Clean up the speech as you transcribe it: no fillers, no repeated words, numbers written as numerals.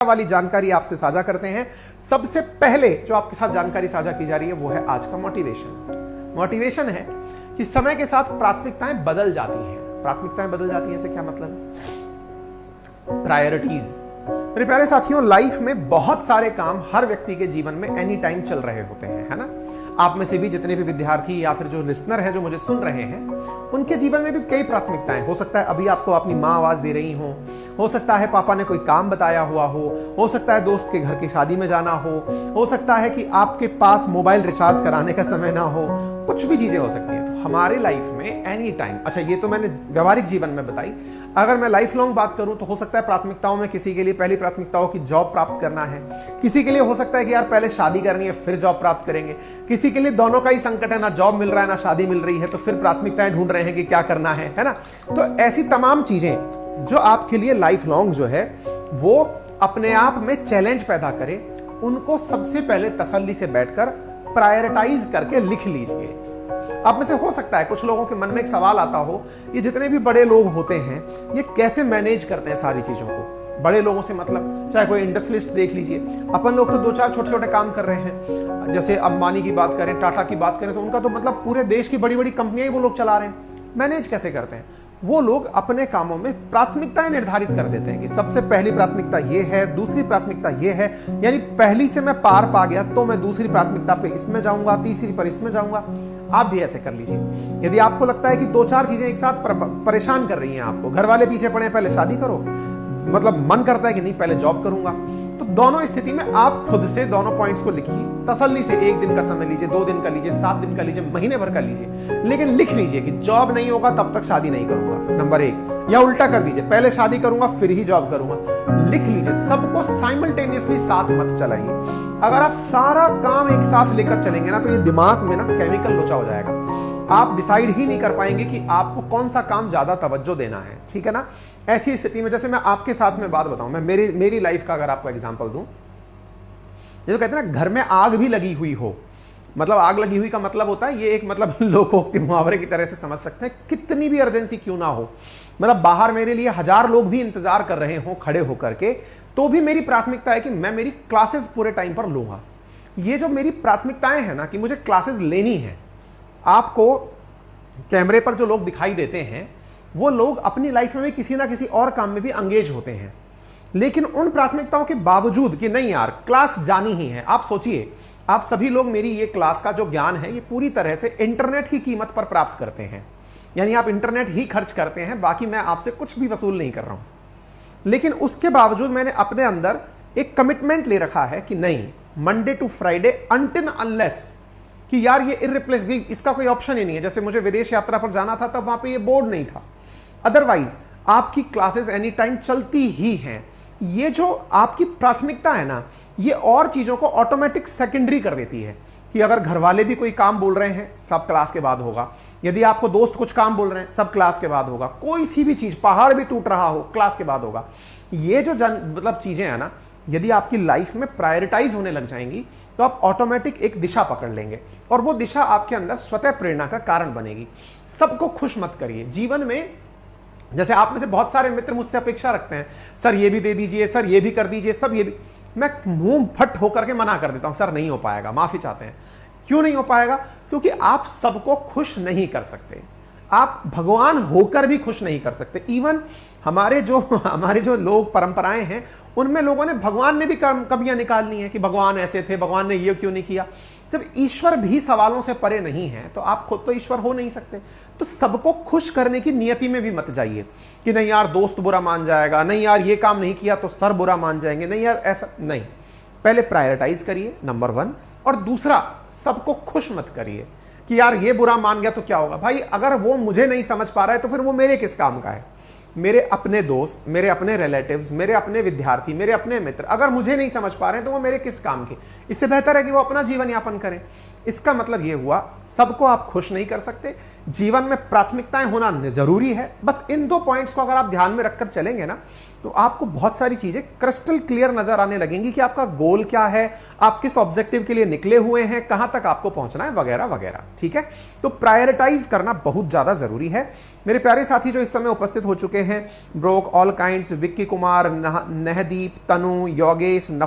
वाली जानकारी आपसे साझा करते हैं। सबसे पहले जो आपके साथ जानकारी साझा की जा रही है वो है आज का मोटिवेशन। मोटिवेशन है कि समय के साथ प्राथमिकताएं बदल जाती हैं। प्राथमिकताएं बदल जाती हैं, इससे क्या मतलब है? प्रायोरिटीज। मेरे प्यारे साथियों, लाइफ में बहुत सारे काम हर व्यक्ति के जीवन में एनी टाइम चल रहे होते हैं, है ना। आप में से भी जितने भी विद्यार्थी या फिर जो लिसनर है जो मुझे सुन रहे हैं, उनके जीवन में भी कई प्राथमिकताएं। हो सकता है अभी आपको अपनी माँ आवाज दे रही हो सकता है पापा ने कोई काम बताया हुआ हो सकता है दोस्त के घर की शादी में जाना हो सकता है कि आपके पास मोबाइल रिचार्ज कराने का समय ना हो, कुछ भी चीजें हो सकती हैं। तो हमारे लाइफ में एनी टाइम, अच्छा ये तो मैंने व्यवहारिक जीवन में बताई, अगर मैं लाइफ लॉन्ग बात करूं तो हो सकता है प्राथमिकताओं में किसी के लिए पहली प्राथमिकताओं की जॉब प्राप्त करना है, किसी के लिए हो सकता है कि यार पहले शादी करनी है फिर जॉब प्राप्त करेंगे, किसी के लिए दोनों का ही संकट है, ना जॉब मिल रहा है ना शादी मिल रही है, तो फिर प्राथमिकताएं ढूंढ रहे हैं कि क्या करना है ना। तो ऐसी तमाम चीजें जो आपके लिए लाइफ लॉन्ग जो है वो अपने आप में चैलेंज पैदा करे, उनको सबसे पहले तसल्ली से बैठकर प्रायोरिटाइज करके लिख लीजिए। आप में से हो सकता है कुछ लोगों के मन में एक सवाल आता हो, ये जितने भी बड़े लोग होते हैं ये कैसे मैनेज करते हैं सारी चीजों को। बड़े लोगों से मतलब चाहे कोई इंडस्ट्रियलिस्ट देख लीजिए, अपन लोग तो दो चार छोटे छोटे काम कर रहे हैं। जैसे अंबानी की बात करें, टाटा की बात करें, तो उनका तो मतलब पूरे देश की बड़ी बड़ी कंपनियां ही वो लोग चला रहे हैं। मैनेज कैसे करते हैं? वो लोग अपने कामों में प्राथमिकताएं निर्धारित कर देते हैं कि सबसे पहली प्राथमिकता ये है, दूसरी प्राथमिकता ये है, यानी पहली से मैं पार पा गया तो मैं दूसरी प्राथमिकता पे इसमें जाऊंगा, तीसरी पर इसमें जाऊंगा। आप भी ऐसे कर लीजिए। यदि आपको लगता है कि दो चार चीजें एक साथ परेशान कर रही हैं आपको, घर वाले पीछे पड़े पहले शादी करो, मतलब मन करता है कि नहीं पहले जॉब करूंगा, तो दोनों स्थिति में आप खुद से दोनों पॉइंट्स को लिखिए, तसल्ली से। 1 दिन का समय लीजिए, 2 दिन का लीजिए, 7 दिन का लीजिए, महीने भर का लीजिए, लेकिन लिख लीजिए कि जॉब नहीं होगा तब तक शादी नहीं करूंगा, नंबर 1। या उल्टा कर दीजिए, पहले शादी करूंगा फिर ही जॉब करूंगा। लिख लीजिए, सबको साइमल्टेनियसली साथ मत चलाइए। अगर आप सारा काम एक साथ लेकर चलेंगे ना तो ये दिमाग में ना केमिकल लोचा हो जाएगा, आप डिसाइड ही नहीं कर पाएंगे कि आपको कौन सा काम ज्यादा तवज्जो देना है, ठीक है ना। ऐसी स्थिति में जैसे मैं आपके साथ में बात बताऊं, मैं मेरी लाइफ का अगर आपको एग्जांपल दूं, जो कहते हैं ना घर में आग भी लगी हुई हो, मतलब आग लगी हुई का मतलब होता है ये एक मतलब लोकोक्त के मुहावरे की तरह से समझ सकते हैं। कितनी भी अर्जेंसी क्यों ना हो, मतलब बाहर मेरे लिए 1000 लोग भी इंतजार कर रहे हो खड़े होकर के, तो भी मेरी प्राथमिकता है कि मैं मेरी क्लासेस पूरे टाइम पर लूंगा। ये जो मेरी प्राथमिकताएं हैं ना कि मुझे क्लासेस लेनी है। आपको कैमरे पर जो लोग दिखाई देते हैं वो लोग अपनी लाइफ में भी किसी ना किसी और काम में भी एंगेज होते हैं, लेकिन उन प्राथमिकताओं के बावजूद कि नहीं यार क्लास जानी ही है। आप सोचिए, आप सभी लोग मेरी ये क्लास का जो ज्ञान है ये पूरी तरह से इंटरनेट की कीमत पर प्राप्त करते हैं, यानी आप इंटरनेट ही खर्च करते हैं, बाकी मैं आपसे कुछ भी वसूल नहीं कर रहा हूं। लेकिन उसके बावजूद मैंने अपने अंदर एक कमिटमेंट ले रखा है कि नहीं, Monday to Friday until unless कि यार ये इररिप्लेसेबल, इसका कोई ऑप्शन ही नहीं है। जैसे मुझे विदेश यात्रा पर जाना था तब वहां पे ये बोर्ड नहीं था, अदरवाइज आपकी क्लासेस एनी टाइम चलती ही हैं। ये जो आपकी प्राथमिकता है ना, ये और चीजों को ऑटोमेटिक सेकेंडरी कर देती है कि अगर घर वाले भी कोई काम बोल रहे हैं सब क्लास के बाद होगा, यदि आपको दोस्त कुछ काम बोल रहे हैं सब क्लास के बाद होगा, कोई सी भी चीज, पहाड़ भी टूट रहा हो क्लास के बाद होगा। ये जो मतलब चीजें हैं ना, यदि आपकी लाइफ में प्रायोरिटाइज होने लग जाएंगी तो आप ऑटोमेटिक एक दिशा पकड़ लेंगे और वो दिशा आपके अंदर स्वतः प्रेरणा का कारण बनेगी। सबको खुश मत करिए जीवन में। जैसे आप में से बहुत सारे मित्र मुझसे अपेक्षा रखते हैं, सर ये भी दे दीजिए, सर ये भी कर दीजिए, सब ये भी। मैं मुंह फट होकर के मना कर देता हूं, सर नहीं हो पाएगा, माफी चाहते हैं। क्यों नहीं हो पाएगा? क्योंकि आप सबको खुश नहीं कर सकते, आप भगवान होकर भी खुश नहीं कर सकते। इवन हमारे जो लोग परंपराएं हैं उनमें लोगों ने भगवान में भी कमियां निकाल ली हैं कि भगवान ऐसे थे, भगवान ने ये क्यों नहीं किया। जब ईश्वर भी सवालों से परे नहीं है तो आप खुद तो ईश्वर हो नहीं सकते। तो सबको खुश करने की नियति में भी मत जाइए कि नहीं यार दोस्त बुरा मान जाएगा, नहीं यार ये काम नहीं किया तो सर बुरा मान जाएंगे, नहीं यार ऐसा नहीं। पहले प्रायोरिटाइज करिए, नंबर 1। और दूसरा, सबको खुश मत करिए कि यार ये बुरा मान गया तो क्या होगा। भाई अगर वो मुझे नहीं समझ पा रहा है तो फिर वो मेरे किस काम का है। मेरे अपने दोस्त, मेरे अपने रिलेटिव्स, मेरे अपने विद्यार्थी, मेरे अपने मित्र अगर मुझे नहीं समझ पा रहे हैं तो वो मेरे किस काम के। इससे बेहतर है कि वो अपना जीवन यापन करें। इसका मतलब ये हुआ सबको आप खुश नहीं कर सकते, जीवन में प्राथमिकताएं होना जरूरी है। बस इन 2 पॉइंट्स को अगर आप ध्यान में रखकर चलेंगे ना, तो आपको बहुत सारी चीजें क्रिस्टल क्लियर नजर आने लगेंगी कि आपका गोल क्या है, आप किस ऑब्जेक्टिव के लिए निकले हुए हैं, कहां तक आपको पहुंचना है, वगैरह वगैरह। ठीक है, तो प्रायोरिटाइज करना बहुत ज्यादा जरूरी है। मेरे प्यारे साथी जो इस समय उपस्थित हो चुके हैं, ब्रोक, ऑल काइंड्स, विक्की कुमार, नहदीप, तनु, योगेश, नफ्ता